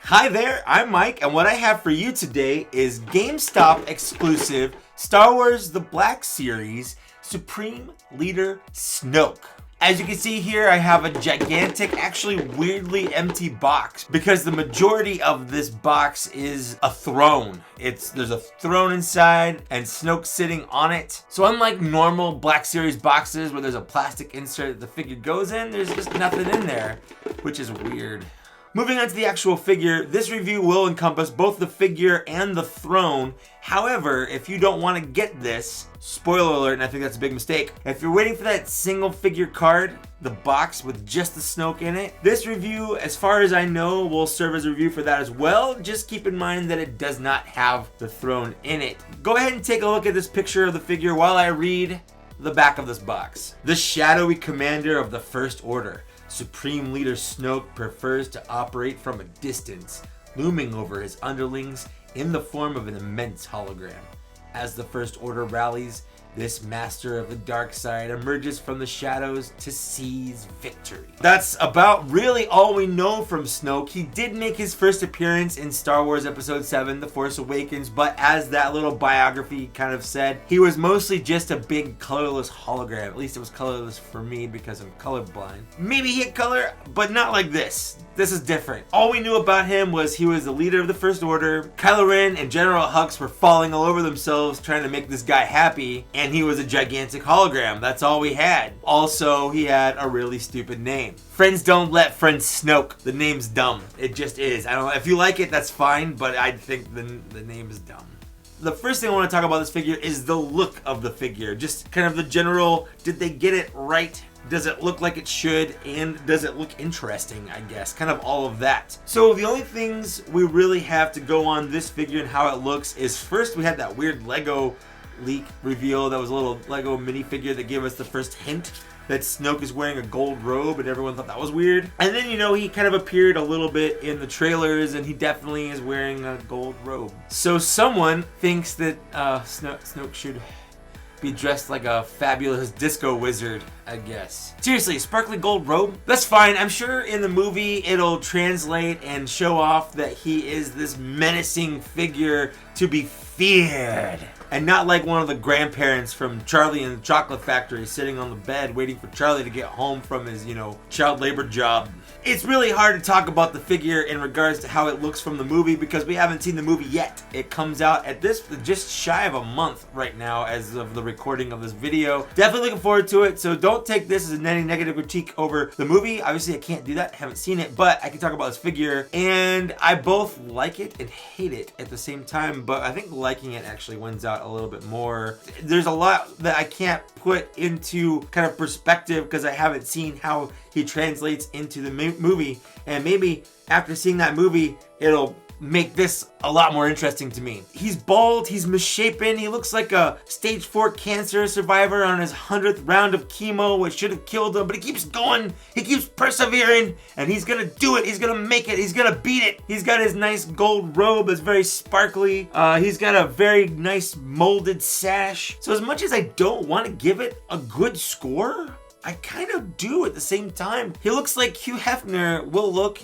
Hi there, I'm Mike, and what I have for you today is GameStop exclusive Star Wars The Black Series Supreme Leader Snoke. As you can see here, I have a gigantic, actually weirdly empty box because the majority of this box is a throne. There's a throne inside and Snoke sitting on it. So unlike normal Black Series boxes where there's a plastic insert that the figure goes in, there's just nothing in there, which is weird. Moving on to the actual figure, this review will encompass both the figure and the throne. However, if you don't want to get this, spoiler alert, and I think that's a big mistake, if you're waiting for that single figure card, the box with just the Snoke in it, this review, as far as I know, will serve as a review for that as well. Just keep in mind that it does not have the throne in it. Go ahead and take a look at this picture of the figure while I read the back of this box. The shadowy commander of the First Order, Supreme Leader Snoke prefers to operate from a distance, looming over his underlings in the form of an immense hologram. As the First Order rallies, this master of the dark side emerges from the shadows to seize victory. That's about really all we know from Snoke. He did make his first appearance in Star Wars Episode 7, The Force Awakens, but as that little biography kind of said, he was mostly just a big colorless hologram. At least it was colorless for me because I'm colorblind. Maybe he had color, but not like this. This is different. All we knew about him was he was the leader of the First Order. Kylo Ren and General Hux were falling all over themselves trying to make this guy happy, and he was a gigantic hologram. That's all we had. Also, he had a really stupid name. Friends don't let friends Snoke. The name's dumb. It just is. I don't know. If you like it, that's fine, but I think the name is dumb. The first thing I want to talk about this figure is the look of the figure. Just kind of the general, did they get it right? Does it look like it should? And does it look interesting, I guess? Kind of all of that. So the only things we really have to go on this figure and how it looks is first we had that weird Lego leak reveal that was a little Lego minifigure that gave us the first hint that Snoke is wearing a gold robe, and everyone thought that was weird. And then, you know, he kind of appeared a little bit in the trailers, and he definitely is wearing a gold robe. So someone thinks that Snoke should be dressed like a fabulous disco wizard, I guess. Seriously, sparkly gold robe? That's fine. I'm sure in the movie it'll translate and show off that he is this menacing figure to be feared. And not like one of the grandparents from Charlie and the Chocolate Factory sitting on the bed waiting for Charlie to get home from his, child labor job. It's really hard to talk about the figure in regards to how it looks from the movie because we haven't seen the movie yet. It comes out at just shy of a month right now as of the recording of this video. Definitely looking forward to it, so don't take this as any negative critique over the movie. Obviously, I can't do that. I haven't seen it, but I can talk about this figure, and I both like it and hate it at the same time, but I think liking it actually wins out a little bit more. There's a lot that I can't put into kind of perspective because I haven't seen how he translates into the movie, and maybe after seeing that movie it'll make this a lot more interesting to me. He's bald, he's misshapen, he looks like a stage 4 cancer survivor on his 100th round of chemo, which should have killed him, but he keeps going, he keeps persevering, and he's gonna do it, he's gonna make it, he's gonna beat it. He's got his nice gold robe that's very sparkly, he's got a very nice molded sash. So as much as I don't want to give it a good score, I kind of do at the same time. He looks like Hugh Hefner will look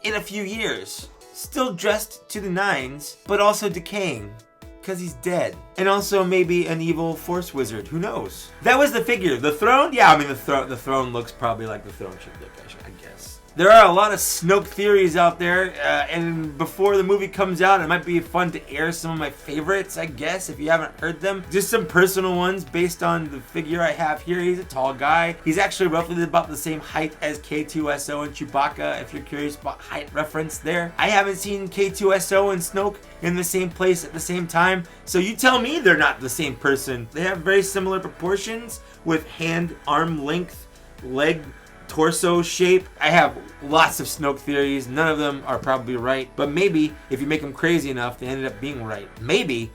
in a few years. Still dressed to the nines, but also decaying, because he's dead. And also maybe an evil force wizard, who knows? That was the figure. The throne? Yeah, I mean the throne looks probably like the throne should look, I guess. There are a lot of Snoke theories out there, and before the movie comes out, it might be fun to air some of my favorites, I guess, if you haven't heard them. Just some personal ones based on the figure I have here. He's a tall guy. He's actually roughly about the same height as K2SO and Chewbacca, if you're curious about height reference there. I haven't seen K2SO and Snoke in the same place at the same time, so you tell me they're not the same person. They have very similar proportions with hand, arm length, leg, torso shape. I have lots of Snoke theories. None of them are probably right, but maybe if you make them crazy enough, they ended up being right. Maybe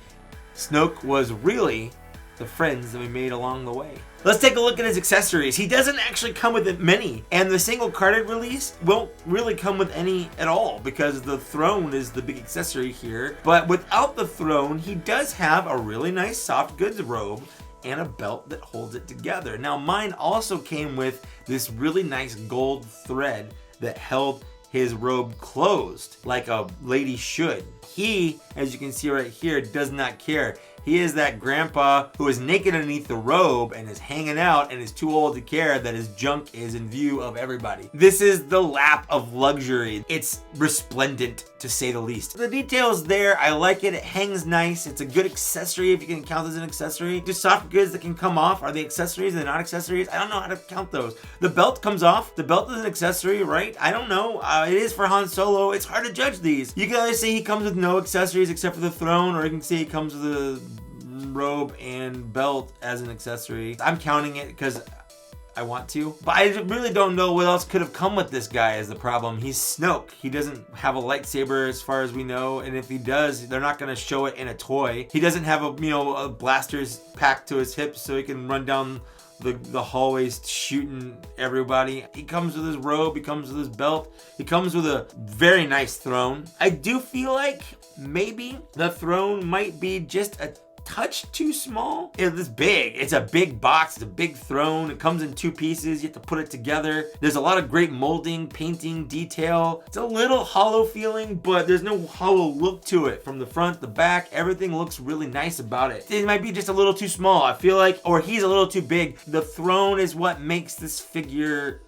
Snoke was really the friends that we made along the way. Let's take a look at his accessories. He doesn't actually come with many, and the single carded release won't really come with any at all because the throne is the big accessory here. But without the throne, he does have a really nice soft goods robe and a belt that holds it together. Now mine also came with this really nice gold thread that held his robe closed like a lady should. He, as you can see right here, does not care. He is that grandpa who is naked underneath the robe and is hanging out and is too old to care that his junk is in view of everybody. This is the lap of luxury. It's resplendent, to say the least. The details there, I like it. It hangs nice. It's a good accessory if you can count as an accessory. Just soft goods that can come off. Are they accessories? Are they not accessories? I don't know how to count those. The belt comes off. The belt is an accessory, right? I don't know. It is for Han Solo. It's hard to judge these. You can either say he comes with no accessories except for the throne, or you can say he comes with a robe and belt as an accessory. I'm counting it because I want to, but I really don't know what else could have come with this guy is the problem. He's Snoke. He doesn't have a lightsaber as far as we know, and if he does, they're not going to show it in a toy. He doesn't have a blasters packed to his hips so he can run down the hallways shooting everybody. He comes with his robe, he comes with his belt, he comes with a very nice throne. I do feel like maybe the throne might be just a touch too small. It's big. It's a big box. It's a big throne. It comes in two pieces. You have to put it together. There's a lot of great molding, painting, detail. It's a little hollow feeling, but there's no hollow look to it. From the front, the back, everything looks really nice about it. It might be just a little too small, I feel like, or he's a little too big. The throne is what makes this figure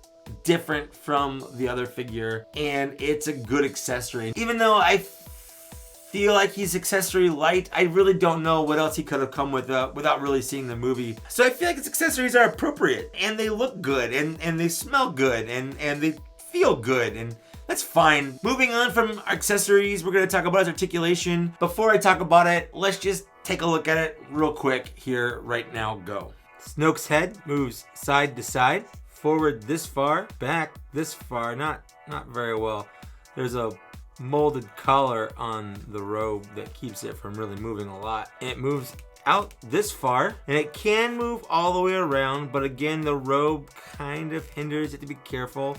different from the other figure, and it's a good accessory. Even though I feel like he's accessory light, I really don't know what else he could have come with without really seeing the movie. So I feel like his accessories are appropriate, and they look good, and they smell good, and they feel good, and that's fine. Moving on from accessories, we're going to talk about his articulation. Before I talk about it, let's just take a look at it real quick here right now. Go. Snoke's head moves side to side, forward this far, back this far, not very well. There's a molded collar on the robe that keeps it from really moving a lot. It moves out this far, and it can move all the way around, but again, the robe kind of hinders. You have to be careful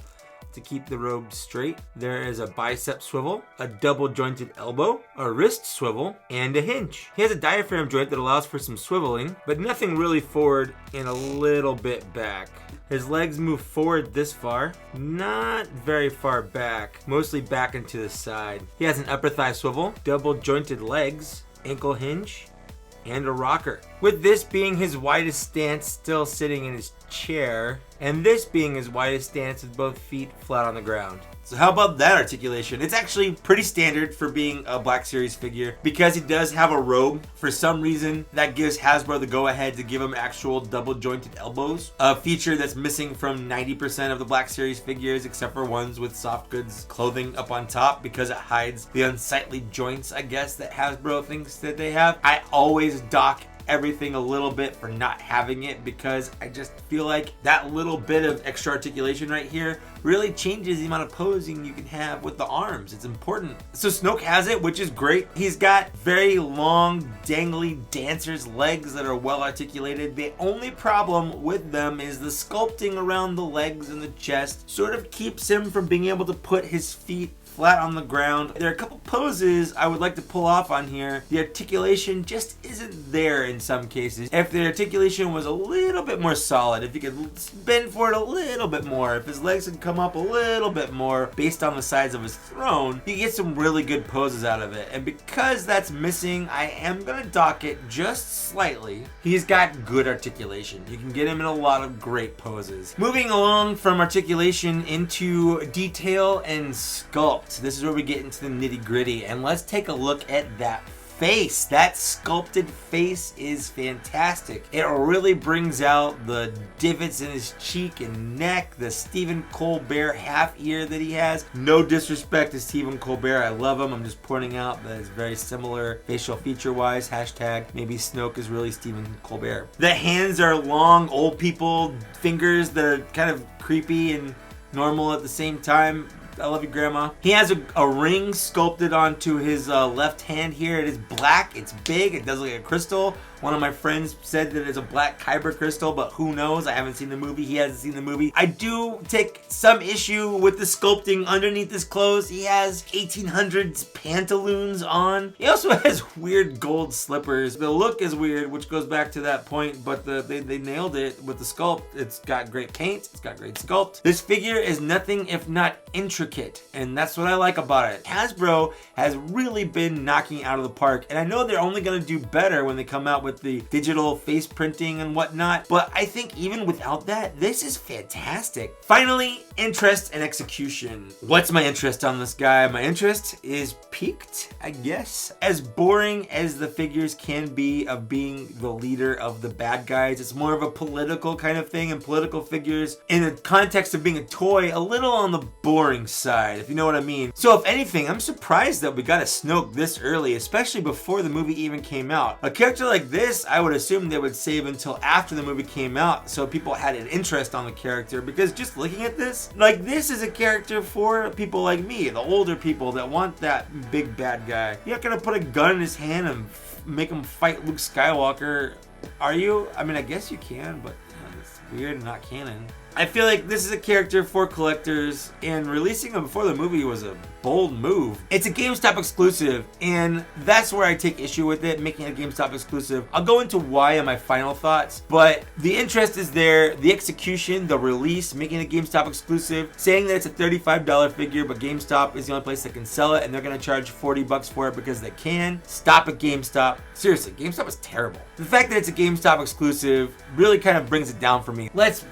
to keep the robe straight. There is a bicep swivel, a double jointed elbow, a wrist swivel, and a hinge. He has a diaphragm joint that allows for some swiveling, but nothing really forward and a little bit back. His legs move forward this far, not very far back, mostly back and to the side. He has an upper thigh swivel, double jointed legs, ankle hinge, and a rocker. With this being his widest stance still sitting in his chair, and this being his widest stance with both feet flat on the ground. So how about that articulation? It's actually pretty standard for being a Black Series figure because he does have a robe. For some reason, that gives Hasbro the go-ahead to give him actual double jointed elbows, a feature that's missing from 90% of the Black Series figures except for ones with soft goods clothing up on top because it hides the unsightly joints, I guess, that Hasbro thinks that they have. I always dock everything a little bit for not having it because I just feel like that little bit of extra articulation right here really changes the amount of posing you can have with the arms. It's important. So Snoke has it, which is great. He's got very long, dangly dancer's legs that are well articulated. The only problem with them is the sculpting around the legs and the chest sort of keeps him from being able to put his feet flat on the ground. There are a couple poses I would like to pull off on here. The articulation just isn't there in some cases. If the articulation was a little bit more solid, if you could bend forward a little bit more, if his legs could come up a little bit more based on the size of his throne, you get some really good poses out of it. And because that's missing, I am gonna dock it just slightly. He's got good articulation. You can get him in a lot of great poses. Moving along from articulation into detail and sculpt. This is where we get into the nitty gritty, and let's take a look at that face. That sculpted face is fantastic. It really brings out the divots in his cheek and neck, the Stephen Colbert half ear that he has. No disrespect to Stephen Colbert, I love him. I'm just pointing out that it's very similar facial feature wise. Hashtag maybe Snoke is really Stephen Colbert. The hands are long, old people fingers that are kind of creepy and normal at the same time. I love you, Grandma. He has a ring sculpted onto his left hand here. It is black, it's big, it does look like a crystal. One of my friends said that it's a black kyber crystal, but who knows? I haven't seen the movie. He hasn't seen the movie. I do take some issue with the sculpting underneath his clothes. He has 1800s pantaloons on. He also has weird gold slippers. The look is weird, which goes back to that point, but they nailed it with the sculpt. It's got great paint. It's got great sculpt. This figure is nothing if not intricate, and that's what I like about it. Hasbro has really been knocking out of the park, and I know they're only going to do better when they come out with the digital face printing and whatnot, but I think even without that, this is fantastic. Finally, interest and execution. What's my interest on this guy? My interest is peaked, I guess. As boring as the figures can be of being the leader of the bad guys, it's more of a political kind of thing, and political figures in the context of being a toy, a little on the boring side, if you know what I mean. So if anything, I'm surprised that we got a Snoke this early, especially before the movie even came out. A character like this, I would assume they would save until after the movie came out so people had an interest on the character, because just looking at this, like, this is a character for people like me, the older people that want that big bad guy. You're not gonna put a gun in his hand and make him fight Luke Skywalker, are you? I mean, I guess you can, but it's weird and not canon. I feel like this is a character for collectors, and releasing him before the movie was a bold move. It's a GameStop exclusive, and that's where I take issue with it, making it a GameStop exclusive. I'll go into why in my final thoughts, but the interest is there, the execution, the release, making it a GameStop exclusive, saying that it's a $35 figure, but GameStop is the only place that can sell it, and they're gonna charge 40 bucks for it because they can. Stop at GameStop. Seriously, GameStop is terrible. The fact that it's a GameStop exclusive really kind of brings it down for me. Let's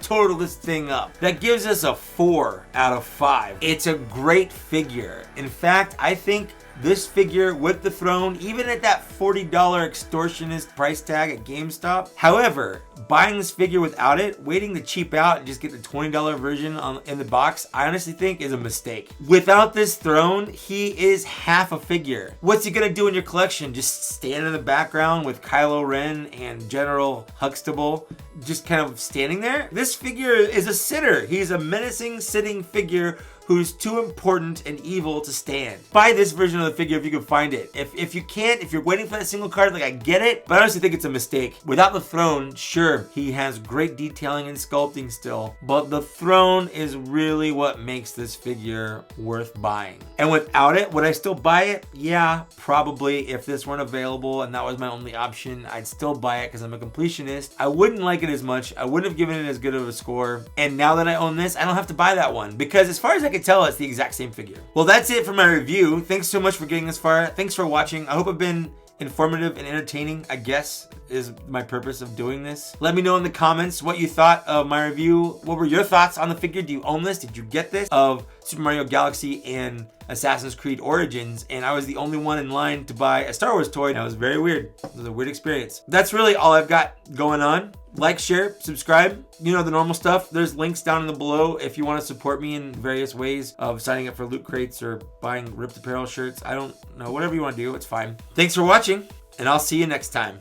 total this thing up. That gives us a 4 out of 5. It's a great figure. In fact, I think this figure with the throne, even at that $40 extortionist price tag at GameStop. However, buying this figure without it, waiting to cheap out and just get the $20 version in the box, I honestly think is a mistake. Without this throne, he is half a figure. What's he gonna do in your collection? Just stand in the background with Kylo Ren and General Huxtable just kind of standing there? This figure is a sitter. He's a menacing sitting figure who's too important and evil to stand. Buy this version of the figure if you can find it. If you can't, if you're waiting for that single card, like, I get it, but I honestly think it's a mistake. Without the throne, sure, he has great detailing and sculpting still, but the throne is really what makes this figure worth buying. And without it, would I still buy it? Yeah, probably. If this weren't available and that was my only option, I'd still buy it because I'm a completionist. I wouldn't like it as much. I wouldn't have given it as good of a score. And now that I own this, I don't have to buy that one, because as far as I can tell, it's the exact same figure. Well, that's it for my review. Thanks so much for getting this far. Thanks for watching. I hope I've been informative and entertaining, I guess, is my purpose of doing this. Let me know in the comments what you thought of my review. What were your thoughts on the figure? Do you own this? Did you get this? Of Super Mario Galaxy and Assassin's Creed Origins, and I was the only one in line to buy a Star Wars toy, and that was very weird. It was a weird experience. That's really all I've got going on. Like, share, subscribe, you know, the normal stuff. There's links down in the below if you want to support me in various ways of signing up for loot crates or buying Ripped Apparel shirts. I don't know, whatever you want to do, it's fine. Thanks for watching, and I'll see you next time.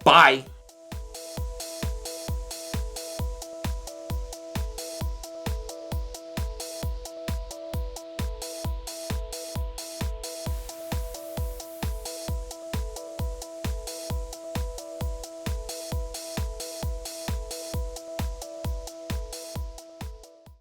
Bye.